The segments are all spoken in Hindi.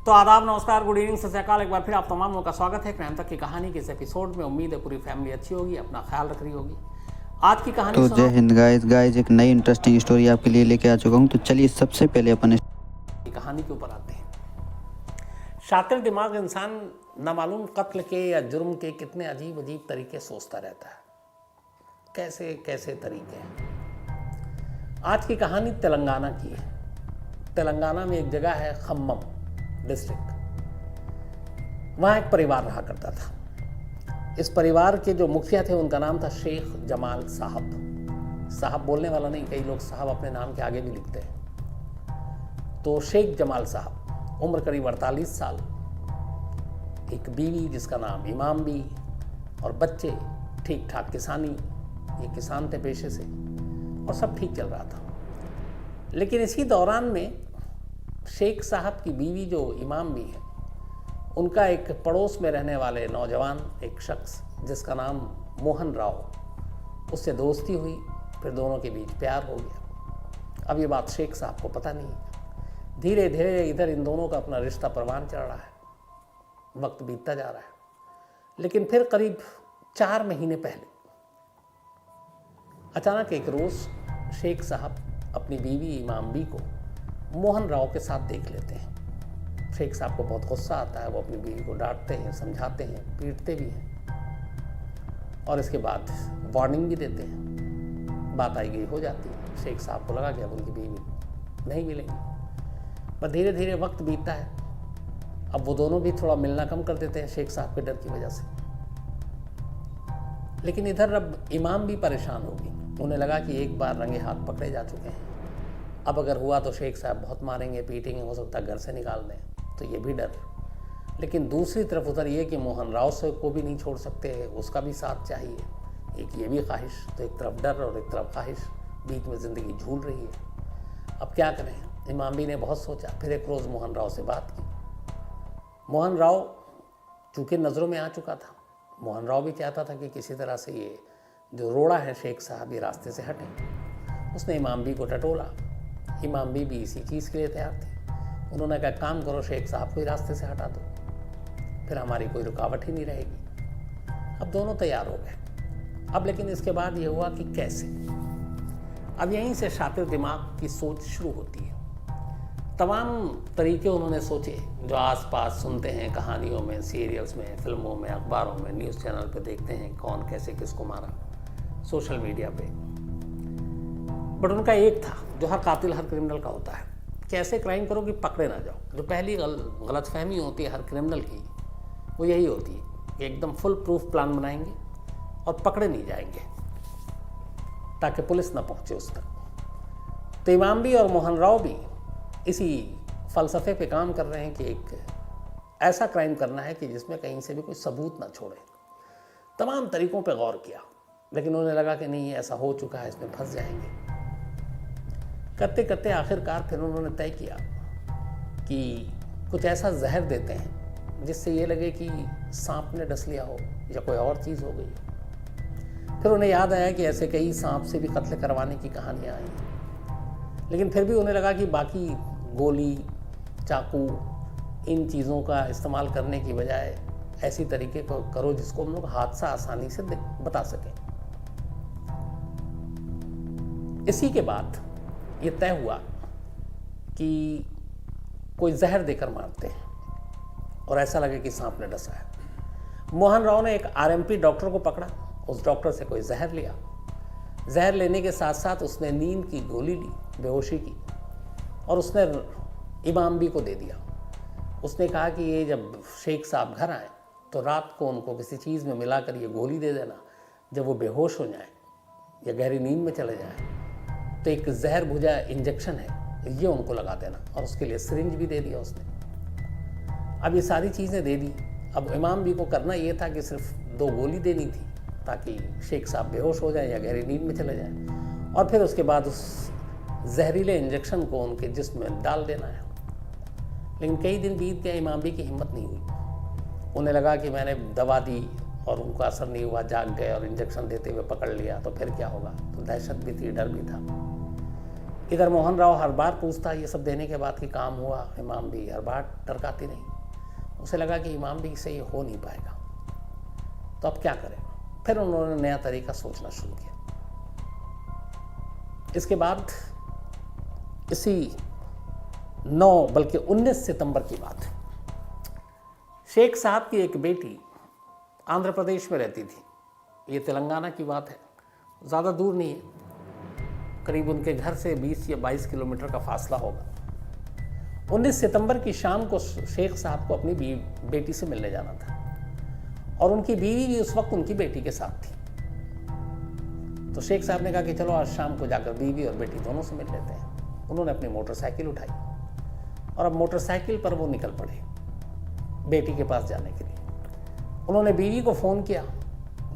तो आदाब, नमस्कार, गुड इवनिंग, सत श्री अकाल। एक बार फिर आप तमाम लोगों का स्वागत है क्राइम तक की कहानी के इस एपिसोड में। उम्मीद है पूरी फैमिली अच्छी होगी, अपना ख्याल रख रही होगी। आज की कहानी तो जय हिंद गाइस, एक नई इंटरेस्टिंग स्टोरी आपके लिए लेके आ चुका हूँ। तो चलिए सबसे पहले अपन कहानी के ऊपर आते हैं। शातिर दिमाग इंसान न मालूम कत्ल के या जुर्म के कितने अजीब अजीब तरीके सोचता रहता है। कैसे कैसे तरीके हैं। आज की कहानी तेलंगाना की है। तेलंगाना में एक जगह है खम्मम डिस्ट्रिक्ट। वहाँ एक परिवार रहा करता था। इस परिवार के जो मुखिया थे उनका नाम था शेख जमाल साहब। साहब बोलने वाला नहीं, कई लोग साहब अपने नाम के आगे भी लिखते हैं। तो शेख जमाल साहब, उम्र करीब 48 साल, एक बीवी जिसका नाम इमाम भी, और बच्चे ठीक ठाक किसानी, ये किसान थे पेशे से, और सब ठीक चल रहा था। लेकिन इसी दौरान में शेख साहब की बीवी जो इमाम भी है, उनका एक पड़ोस में रहने वाले नौजवान एक शख्स जिसका नाम मोहन राव, उससे दोस्ती हुई। फिर दोनों के बीच प्यार हो गया। अब ये बात शेख साहब को पता नहीं है। धीरे धीरे इधर इन दोनों का अपना रिश्ता परवान चढ़ रहा है। वक्त बीतता जा रहा है। लेकिन फिर करीब 4 महीने पहले अचानक एक रोज़ शेख साहब अपनी बीवी इमाम बी को मोहन राव के साथ देख लेते हैं। शेख साहब को बहुत गुस्सा आता है। वो अपनी बीवी को डांटते हैं, समझाते हैं, पीटते भी हैं, और इसके बाद वार्निंग भी देते हैं। बात आई गई हो जाती है। शेख साहब को लगा कि अब उनकी बीवी नहीं मिलेंगी। पर धीरे धीरे वक्त बीतता है। अब वो दोनों भी थोड़ा मिलना कम कर देते हैं शेख साहब के डर की वजह से। लेकिन इधर अब इमाम भी परेशान होगी। उन्हें लगा कि एक बार रंगे हाथ पकड़े जा चुके हैं। अब अगर हुआ तो शेख साहब बहुत मारेंगे, पीटेंगे, हो सकता है घर से निकाल दें, तो ये भी डर। लेकिन दूसरी तरफ उधर ये कि मोहन राव से को भी नहीं छोड़ सकते, उसका भी साथ चाहिए। एक ये भी ख्वाहिश, तो एक तरफ डर और एक तरफ ख्वाहिश, बीच में ज़िंदगी झूल रही है। अब क्या करें। इमाम भी ने बहुत सोचा। फिर एक रोज़ मोहन राव से बात की। मोहन राव चूँकि नज़रों में आ चुका था, मोहन राव भी चाहता था कि किसी तरह से ये जो रोड़ा है शेख साहब, ये रास्ते से हटें। उसने इमाम बी को टटोला। इमाम बी भी इसी चीज़ के लिए तैयार थे। उन्होंने कहा, काम करो, शेख साहब को ही रास्ते से हटा दो, फिर हमारी कोई रुकावट ही नहीं रहेगी। अब दोनों तैयार हो गए। अब लेकिन इसके बाद ये हुआ कि कैसे। अब यहीं से शातिर दिमाग की सोच शुरू होती है। तमाम तरीके उन्होंने सोचे जो आसपास सुनते हैं कहानियों में, सीरियल्स में, फिल्मों में, अखबारों में, न्यूज़ चैनल पे देखते हैं कौन कैसे किसको मारा, सोशल मीडिया पे। बट उनका एक था जो हर कातिल, हर क्रिमिनल का होता है कि ऐसे क्राइम करो कि पकड़े ना जाओ। जो पहली गलतफहमी होती है हर क्रिमिनल की, वो यही होती है कि एकदम फुल प्रूफ प्लान बनाएंगे और पकड़े नहीं जाएंगे ताकि पुलिस ना पहुंचे उस तक। तो इमाम भी और मोहन राव भी इसी फ़लसफ़े पे काम कर रहे हैं कि एक ऐसा क्राइम करना है कि जिसमें कहीं से भी कोई सबूत ना छोड़े। तमाम तरीक़ों पे गौर किया, लेकिन उन्हें लगा कि नहीं, ऐसा हो चुका है, इसमें फंस जाएंगे। करते करते आखिरकार फिर उन्होंने तय किया कि कुछ ऐसा जहर देते हैं जिससे ये लगे कि सांप ने डस लिया हो या कोई और चीज़ हो गई। फिर उन्हें याद आया कि ऐसे कई सांप से भी कत्ल करवाने की कहानियाँ आई। लेकिन फिर भी उन्हें लगा कि बाकी गोली, चाकू, इन चीज़ों का इस्तेमाल करने की बजाय ऐसी तरीके को करो जिसको हम लोग हादसा आसानी से बता सकें। इसी के बाद ये तय हुआ कि कोई जहर देकर मारते हैं और ऐसा लगे कि सांप ने डसा है। मोहन राव ने एक आरएमपी डॉक्टर को पकड़ा। उस डॉक्टर से कोई जहर लिया। जहर लेने के साथ साथ उसने नींद की गोली ली, बेहोशी की, और उसने इमाम बी को दे दिया। उसने कहा कि ये जब शेख साहब घर आए तो रात को उनको किसी चीज़ में मिलाकर ये गोली दे देना। जब वो बेहोश हो जाए या गहरी नींद में चले जाएं तो एक जहर भुजा इंजेक्शन है, ये उनको लगा देना, और उसके लिए सिरिंज भी दे दिया उसने। अब ये सारी चीज़ें दे दी। अब इमाम बी को करना ये था कि सिर्फ 2 गोली देनी थी ताकि शेख साहब बेहोश हो जाए या गहरी नींद में चले जाएं, और फिर उसके बाद उस जहरीले इंजेक्शन को उनके जिस्म में डाल देना है। लेकिन कई दिन बीत गए, इमाम बी की हिम्मत नहीं हुई। उन्हें लगा कि मैंने दवा दी और उनको असर नहीं हुआ, जाग गए और इंजेक्शन देते हुए पकड़ लिया तो फिर क्या होगा। तो दहशत भी थी, डर भी था। इधर मोहन राव हर बार पूछता ये सब देने के बाद कि काम हुआ, इमाम भी हर बार टरकाती नहीं। उसे लगा कि इमाम भी से ये हो नहीं पाएगा, तो अब क्या करें। फिर उन्होंने नया तरीका सोचना शुरू किया। इसके बाद इसी 9 बल्कि 19 सितंबर की बात है। शेख साहब की एक बेटी आंध्र प्रदेश में रहती थी, ये तेलंगाना की बात है, ज़्यादा दूर नहीं है, करीब उनके घर से 20 या 22 किलोमीटर का फासला होगा। 19 सितंबर की शाम को शेख साहब को अपनी बेटी से मिलने जाना था और उनकी बीवी भी उस वक्त उनकी बेटी के साथ थी। तो शेख साहब ने कहा कि चलो आज शाम को जाकर बीवी और बेटी दोनों से मिल लेते हैं। उन्होंने अपनी मोटरसाइकिल उठाई और अब मोटरसाइकिल पर वो निकल पड़े बेटी के पास जाने के लिए। उन्होंने बीवी को फ़ोन किया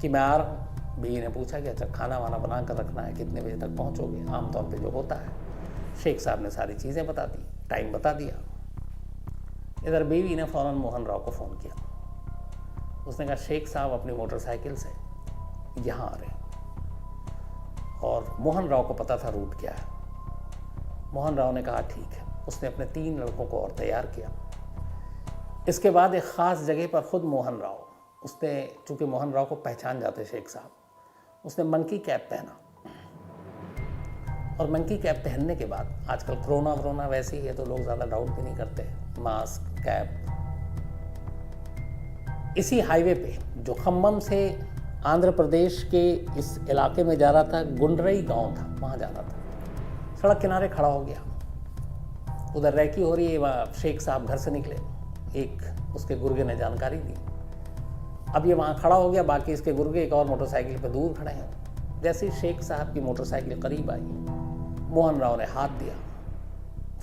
कि मैं आ रहा हूँ। बीवी ने पूछा कि अच्छा खाना वाना बना कर रखना है, कितने बजे तक पहुँचोगे, आमतौर पे जो होता है। शेख साहब ने सारी चीज़ें बता दी, टाइम बता दिया। इधर बीवी ने फ़ौरन मोहन राव को फ़ोन किया। उसने कहा शेख साहब अपनी मोटरसाइकिल से यहाँ आ रहे हैं, और मोहन राव को पता था रूट क्या है। मोहन राव ने कहा ठीक है। उसने अपने 3 लड़कों को और तैयार किया। इसके बाद एक ख़ास जगह पर खुद मोहन राव, उसने चूँकि मोहन राव को पहचान जाते शेख साहब, उसने मंकी कैप पहना। और मंकी कैप पहनने के बाद, आजकल कोरोना वरोना वैसे ही है तो लोग ज़्यादा डाउट भी नहीं करते, मास्क कैप। इसी हाईवे पे जो खम्मम से आंध्र प्रदेश के इस इलाके में जा रहा था, गुंडरई गांव था, वहाँ जाना था। सड़क किनारे खड़ा हो गया, उधर रैकी हो रही है, वहाँ शेख साहब घर से निकले। एक उसके गुर्गे ने जानकारी दी। अब ये वहाँ खड़ा हो गया, बाकी इसके गुर्गे एक और मोटरसाइकिल पे दूर खड़े हैं। जैसे ही शेख साहब की मोटरसाइकिल करीब आई, मोहन राव ने हाथ दिया।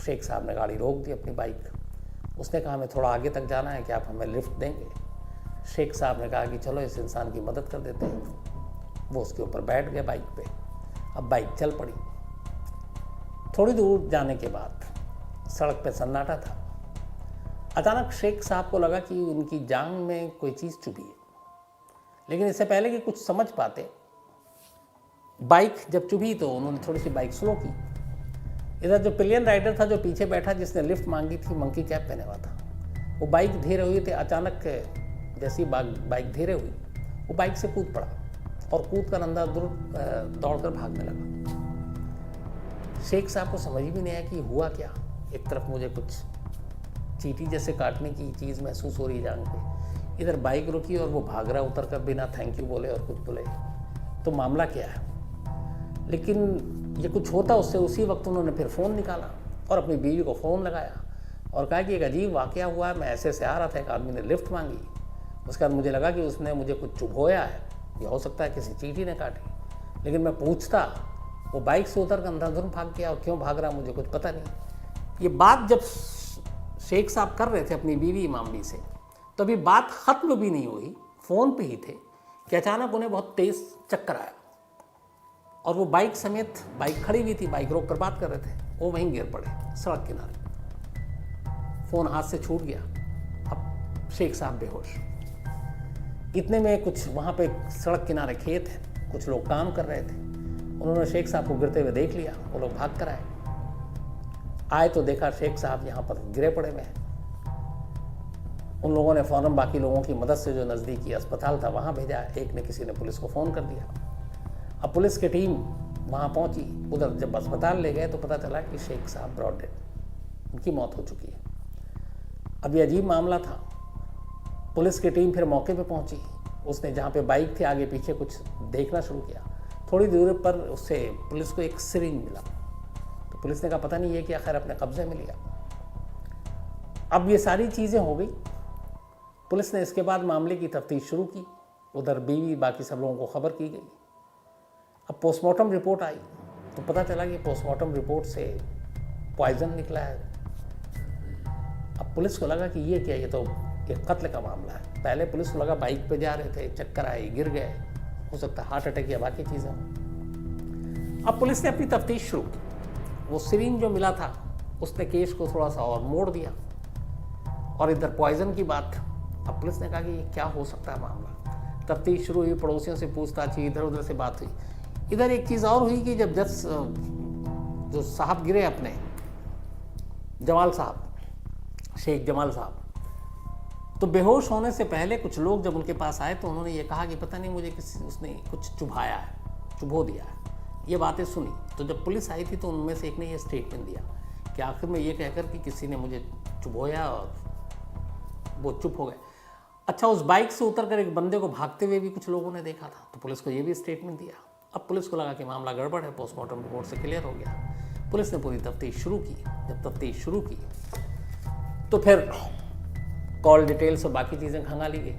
शेख साहब ने गाड़ी रोक दी, अपनी बाइक। उसने कहा हमें थोड़ा आगे तक जाना है, क्या आप हमें लिफ्ट देंगे। शेख साहब ने कहा कि चलो इस इंसान की मदद कर देते हैं। वो उसके ऊपर बैठ गए बाइक पे। अब बाइक चल पड़ी। थोड़ी दूर जाने के बाद सड़क पे सन्नाटा था। अचानक शेख साहब को लगा कि उनकी जांघ में कोई चीज़ चुभी है, लेकिन इससे पहले कि कुछ समझ पाते, बाइक जब चुभी तो उन्होंने थोड़ी सी बाइक स्लो की। इधर जो पिलियन राइडर था, जो पीछे बैठा, जिसने लिफ्ट मांगी थी, मंकी कैप पहने हुआ था, वो बाइक धीरे हुई थी। अचानक जैसी बाइक धीरे हुई, वो बाइक से कूद पड़ा और कूद कर अंदर दौड़कर भागने लगा। शेख साहब को समझ भी नहीं आया कि हुआ क्या। एक तरफ मुझे कुछ चींटी जैसे काटने की चीज़ महसूस हो रही है जांघ पे, इधर बाइक रुकी और वो भाग रहा उतर कर, बिना थैंक यू बोले और कुछ बोले। तो मामला क्या है। लेकिन ये कुछ होता उससे उसी वक्त उन्होंने फिर फ़ोन निकाला और अपनी बीवी को फ़ोन लगाया और कहा कि एक अजीब वाक़या हुआ है। मैं ऐसे से आ रहा था, एक आदमी ने लिफ्ट मांगी, उसके बाद मुझे लगा कि उसने मुझे कुछ चुभोया है, ये हो सकता है किसी चींटी ने काटी। लेकिन मैं पूछता, वो बाइक से उतर कर अंधाधुन भाग गया और क्यों भाग रहा मुझे कुछ पता नहीं। ये बात जब शेख साहब कर रहे थे अपनी बीवी इमामी से, तो अभी बात ख़त्म भी नहीं हुई, फ़ोन पे ही थे कि अचानक उन्हें बहुत तेज़ चक्कर आया और वो बाइक समेत, बाइक खड़ी हुई थी, बाइक रोक कर बात कर रहे थे, वो वहीं गिर पड़े सड़क किनारे। फ़ोन हाथ से छूट गया। अब शेख साहब बेहोश। इतने में कुछ वहाँ पे सड़क किनारे खेत है, कुछ लोग काम कर रहे थे। उन्होंने शेख साहब को गिरते हुए देख लिया। वो लोग भाग कर आए तो देखा शेख साहब यहाँ पर गिरे पड़े हुए हैं। उन लोगों ने फ़ौरन बाकी लोगों की मदद से जो नज़दीकी अस्पताल था वहाँ भेजा। एक ने किसी ने पुलिस को फ़ोन कर दिया। अब पुलिस की टीम वहाँ पहुँची। उधर जब अस्पताल ले गए तो पता चला कि शेख साहब ब्रॉड डेड, उनकी मौत हो चुकी है। अब ये अजीब मामला था। पुलिस की टीम फिर मौके पे पहुंची। उसने जहाँ पे बाइक थी आगे पीछे कुछ देखना शुरू किया। थोड़ी दूर पर उससे पुलिस को एक सिरिंज मिला, तो पुलिस ने कहा पता नहीं ये क्या, खैर अपने कब्जे में लिया। अब ये सारी चीज़ें हो गई। पुलिस ने इसके बाद मामले की तफ्तीश शुरू की। उधर बीवी बाकी सब लोगों को खबर की गई। अब पोस्टमार्टम रिपोर्ट आई तो पता चला कि पोस्टमार्टम रिपोर्ट से पॉइजन निकला है। अब पुलिस को लगा कि ये क्या, ये तो एक कत्ल का मामला है। पहले पुलिस को लगा बाइक पे जा रहे थे, चक्कर आए, गिर गए, हो सकता है हार्ट अटैक या बाकी चीज़ें। अब पुलिस ने अपनी तफ्तीश शुरू की। वो सिरिंज जो मिला था उसने केस को थोड़ा सा और मोड़ दिया और इधर पॉइजन की बात। अब पुलिस ने कहा कि ये क्या हो सकता है मामला। तफ्तीश शुरू हुई, पड़ोसियों से पूछताछ हुई, इधर उधर से बात हुई। इधर एक चीज़ और हुई कि जब जज जो साहब गिरे अपने, जमाल साहब, शेख जमाल साहब, तो बेहोश होने से पहले कुछ लोग जब उनके पास आए तो उन्होंने ये कहा कि पता नहीं मुझे उसने कुछ चुभाया है, चुभो दिया है। ये बातें सुनी तो जब पुलिस आई थी तो उनमें से एक ने ये स्टेटमेंट दिया कि आखिर में ये कहकर कि किसी ने मुझे चुभोया और वो चुप हो गए। अच्छा, उस बाइक से उतरकर एक बंदे को भागते हुए भी कुछ लोगों ने देखा था, तो पुलिस को ये भी स्टेटमेंट दिया। अब पुलिस को लगा कि मामला गड़बड़ है, पोस्टमार्टम रिपोर्ट से क्लियर हो गया। पुलिस ने पूरी तफ्तीश शुरू की। जब तफ्तीश शुरू की तो फिर कॉल डिटेल्स और बाकी चीज़ें खंगाली गई।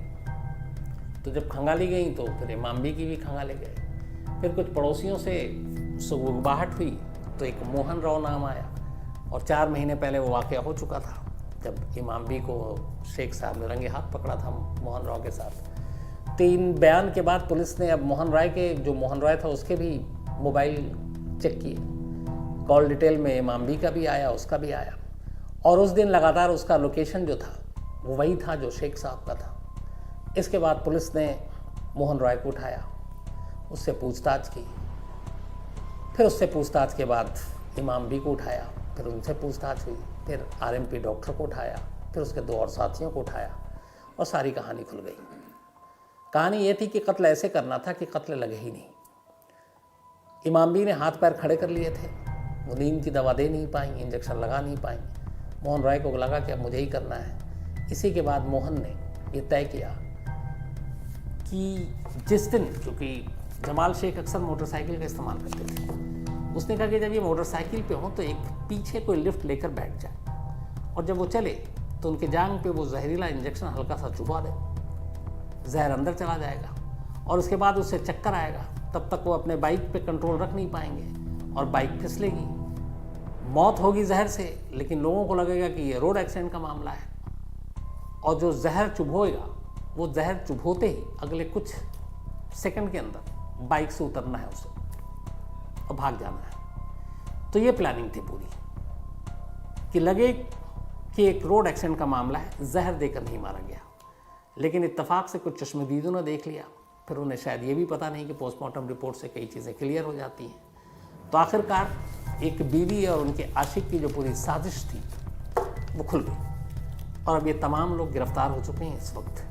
तो जब खंगाली गई तो फिर इमामबी की भी खंगाले गए। फिर कुछ पड़ोसियों से सुगबुगाहट हुई तो एक मोहन राव नाम आया, और 4 महीने पहले वो वाक़या हो चुका था जब इमामबी को शेख साहब ने रंगे हाथ पकड़ा था मोहन राव के साथ। 3 बयान के बाद पुलिस ने अब मोहन राय था उसके भी मोबाइल चेक किए। कॉल डिटेल में इमामबी का भी आया, उसका भी आया, और उस दिन लगातार उसका लोकेशन जो था वो वही था जो शेख साहब का था। इसके बाद पुलिस ने मोहन राय को उठाया, उससे पूछताछ की। फिर उससे पूछताछ के बाद इमामबी को उठाया, फिर उनसे पूछताछ हुई, फिर आरएमपी डॉक्टर को उठाया, फिर उसके 2 और साथियों को उठाया, और सारी कहानी खुल गई। कहानी ये थी कि कत्ल ऐसे करना था कि कत्ल लगे ही नहीं। इमामबी ने हाथ पैर खड़े कर लिए थे, वो नींद की दवा दे नहीं पाई, इंजेक्शन लगा नहीं पाई। मोहन राय को लगा कि अब मुझे ही करना है। इसी के बाद मोहन ने ये तय किया कि जिस दिन, क्योंकि जमाल शेख अक्सर मोटरसाइकिल का इस्तेमाल करते थे, उसने कहा कि जब ये मोटरसाइकिल पे हो तो एक पीछे कोई लिफ्ट लेकर बैठ जाए, और जब वो चले तो उनके जांग पे वो जहरीला इंजेक्शन हल्का सा चुभा दे, जहर अंदर चला जाएगा, और उसके बाद उससे चक्कर आएगा। तब तक वो अपने बाइक पे कंट्रोल रख नहीं पाएंगे और बाइक फिसलेगी, मौत होगी जहर से, लेकिन लोगों को लगेगा कि ये रोड एक्सीडेंट का मामला है। और जो जहर चुभोएगा वो जहर चुभोते ही अगले कुछ सेकंड के अंदर बाइक से उतरना है उसे और भाग जाना है। तो ये प्लानिंग थी पूरी कि लगे कि एक रोड एक्सीडेंट का मामला है, जहर देकर नहीं मारा गया। लेकिन इत्तेफाक से कुछ चश्मदीदों ने देख लिया, फिर उन्हें शायद ये भी पता नहीं कि पोस्टमार्टम रिपोर्ट से कई चीज़ें क्लियर हो जाती हैं। तो आखिरकार एक बीवी और उनके आशिक की जो पूरी साजिश थी वो खुल गई, और अब ये तमाम लोग गिरफ्तार हो चुके हैं। इस वक्त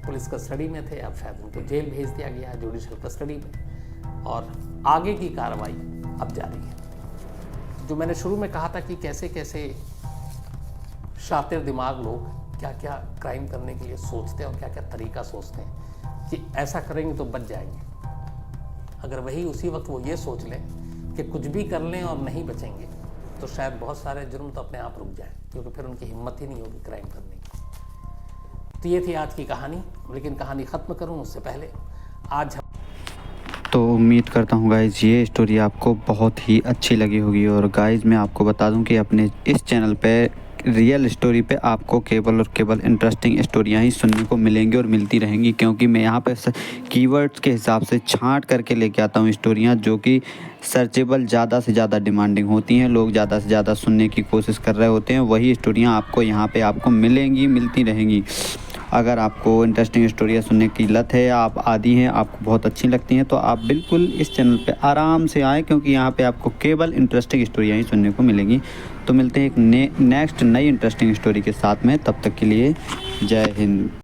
पुलिस कस्टडी में थे, अब शायद उनको जेल भेज दिया गया है जुडिशल कस्टडी में, और आगे की कार्रवाई अब जारी है। जो मैंने शुरू में कहा था कि कैसे कैसे शातिर दिमाग लोग क्या क्या क्राइम करने के लिए सोचते हैं और क्या क्या तरीका सोचते हैं कि ऐसा करेंगे तो बच जाएंगे। अगर वही उसी वक्त वो ये सोच लें कि कुछ भी कर लें और नहीं बचेंगे, तो शायद बहुत सारे जुर्म तो अपने आप रुक जाए, क्योंकि फिर उनकी हिम्मत ही नहीं होगी क्राइम करने की। तो ये थी आज की कहानी, लेकिन कहानी ख़त्म करूं उससे पहले आज तो उम्मीद करता हूँ गाइज़ ये स्टोरी आपको बहुत ही अच्छी लगी होगी। और गाइज़ मैं आपको बता दूँ कि अपने इस चैनल पे रियल स्टोरी पे आपको केवल और केवल इंटरेस्टिंग स्टोरियाँ ही सुनने को मिलेंगी और मिलती रहेंगी, क्योंकि मैं यहाँ पे कीवर्ड्स के हिसाब से छांट करके लेके आता हूँ स्टोरियाँ जो कि सर्चेबल ज़्यादा से ज़्यादा डिमांडिंग होती हैं, लोग ज़्यादा से ज़्यादा सुनने की कोशिश कर रहे होते हैं। वही स्टोरियाँ आपको यहाँ पे आपको मिलेंगी, मिलती रहेंगी। अगर आपको इंटरेस्टिंग स्टोरियाँ सुनने की लत है, आप आदी हैं, आपको बहुत अच्छी लगती हैं, तो आप बिल्कुल इस चैनल पे आराम से आएँ, क्योंकि यहाँ पे आपको केवल इंटरेस्टिंग स्टोरियाँ ही सुनने को मिलेंगी। तो मिलते हैं एक नेक्स्ट नई इंटरेस्टिंग स्टोरी के साथ में, तब तक के लिए जय हिंद।